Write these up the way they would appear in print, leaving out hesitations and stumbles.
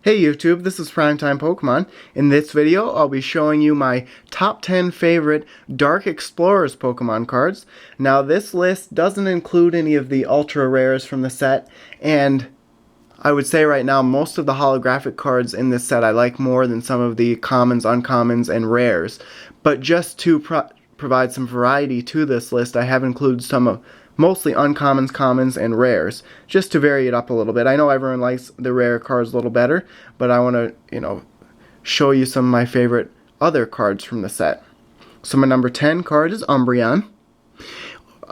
Hey YouTube, this is Primetime Pokemon. In this video, I'll be showing you my top 10 favorite Dark Explorers Pokemon cards. Now this list doesn't include any of the ultra rares from the set, and I would say right now most of the holographic cards in this set I like more than some of the commons, uncommons, and rares. But just to provide some variety to this list, I have included some of mostly uncommons, commons, and rares, just to vary it up a little bit. I know everyone likes the rare cards a little better, but I want to, show you some of my favorite other cards from the set. So my number 10 card is Umbreon.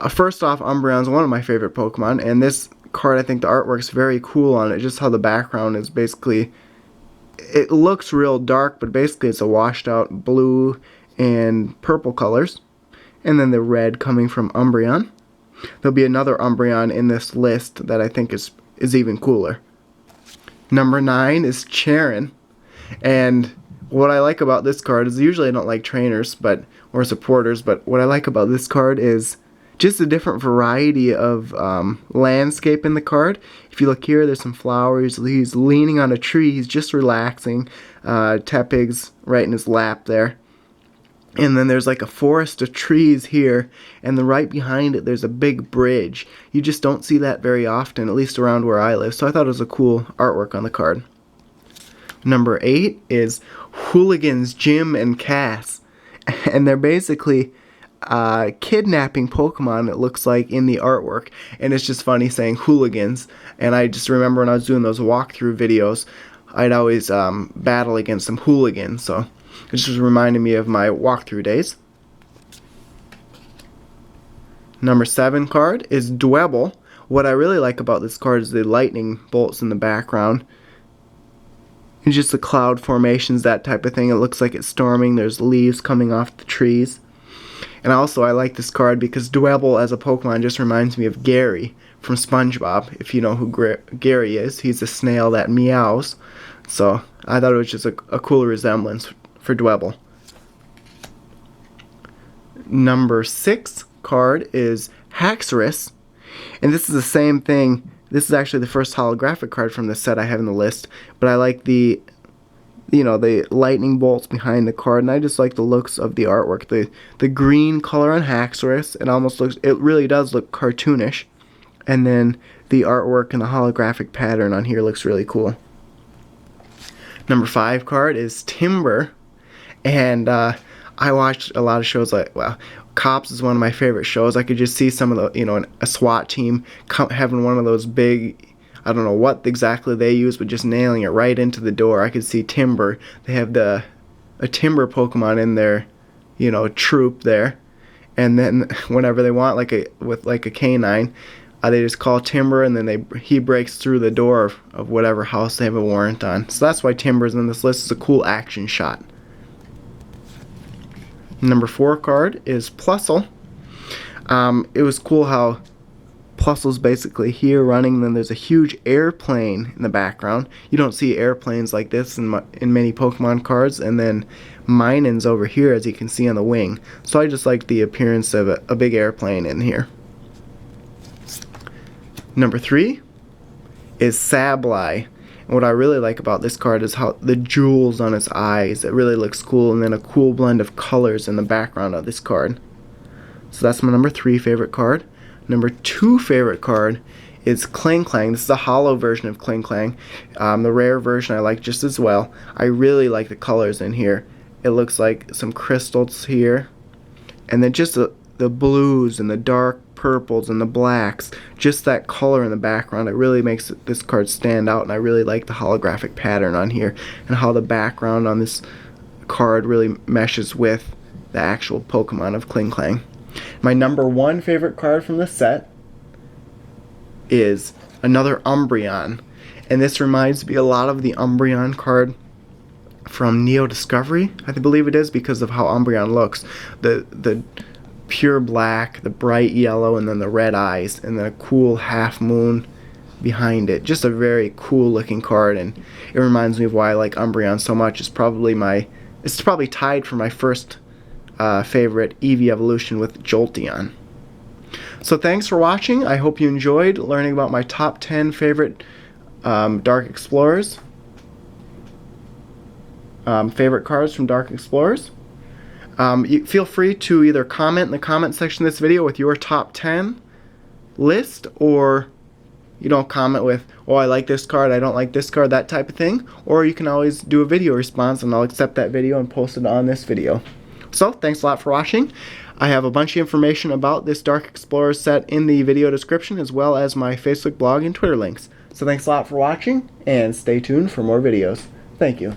First off, Umbreon is one of my favorite Pokemon, and this card, I think the artwork's very cool on it, just how the background is basically, it looks real dark, but basically it's a washed out blue and purple colors, and then the red coming from Umbreon. There'll be another Umbreon in this list that I think is even cooler. Number 9 is Charon, and what I like about this card is usually I don't like trainers or supporters, but what I like about this card is just a different variety of landscape in the card. If you look here, there's some flowers, he's leaning on a tree, he's just relaxing, Tepig's right in his lap there. And then there's like a forest of trees here, and then right behind it there's a big bridge. You just don't see that very often, at least around where I live, so I thought it was a cool artwork on the card. Number 8 is Hooligans, Jim, and Cass. And they're basically kidnapping Pokemon, it looks like, in the artwork. And it's just funny saying Hooligans, and I just remember when I was doing those walkthrough videos, I'd always battle against some hooligans, so it just reminded me of my walkthrough days. Number 7 card is Dwebble. What I really like about this card is the lightning bolts in the background. And just the cloud formations, that type of thing. It looks like it's storming. There's leaves coming off the trees. And also I like this card because Dwebble as a Pokemon just reminds me of Gary from SpongeBob. If you know who Gary is, he's a snail that meows. So I thought it was just a cool resemblance for Dwebble. Number 6 card is Haxorus, and this is the same thing. This is actually the first holographic card from the set I have in the list, but I like the the lightning bolts behind the card, and I just like the looks of the artwork. The green color on Haxorus, it really does look cartoonish, and then the artwork and the holographic pattern on here looks really cool. Number 5 card is Timber. And I watched a lot of shows Cops is one of my favorite shows. I could just see some of the, a SWAT team having one of those big, I don't know what exactly they use, but just nailing it right into the door. I could see Timber. They have a Timber Pokemon in their, troop there. And then whenever they want, with a canine, they just call Timber, and then he breaks through the door of whatever house they have a warrant on. So that's why Timber's in this list. It's a cool action shot. Number 4 card is Plusle. It was cool how Plusle's basically here running, and then there's a huge airplane in the background. You don't see airplanes like this in many Pokemon cards, and then Minun's over here, as you can see on the wing. So I just like the appearance of a big airplane in here. Number 3 is Sableye. And what I really like about this card is how the jewels on its eyes, it really looks cool, and then a cool blend of colors in the background of this card. So that's my number 3 favorite card. Number 2 favorite card is Klinklang. This is a holo version of Klinklang. The rare version I like just as well. I really like the colors in here. It looks like some crystals here, and then just the blues and the dark purples and the blacks, just that color in the background, it really makes this card stand out, and I really like the holographic pattern on here and how the background on this card really meshes with the actual Pokemon of Klinklang. My number 1 favorite card from the set is another Umbreon, and this reminds me a lot of the Umbreon card from Neo Discovery, I believe it is, because of how Umbreon looks. The pure black, the bright yellow, and then the red eyes, and then a cool half moon behind it. Just a very cool looking card, and it reminds me of why I like Umbreon so much. It's probably tied for my first favorite Eevee evolution with Jolteon. So thanks for watching. I hope you enjoyed learning about my top 10 favorite Dark Explorers. favorite cards from Dark Explorers. You feel free to either comment in the comment section of this video with your top 10 list, or comment with, oh, I like this card, I don't like this card, that type of thing. Or you can always do a video response and I'll accept that video and post it on this video. So, thanks a lot for watching. I have a bunch of information about this Dark Explorer set in the video description, as well as my Facebook blog and Twitter links. So thanks a lot for watching, and stay tuned for more videos. Thank you.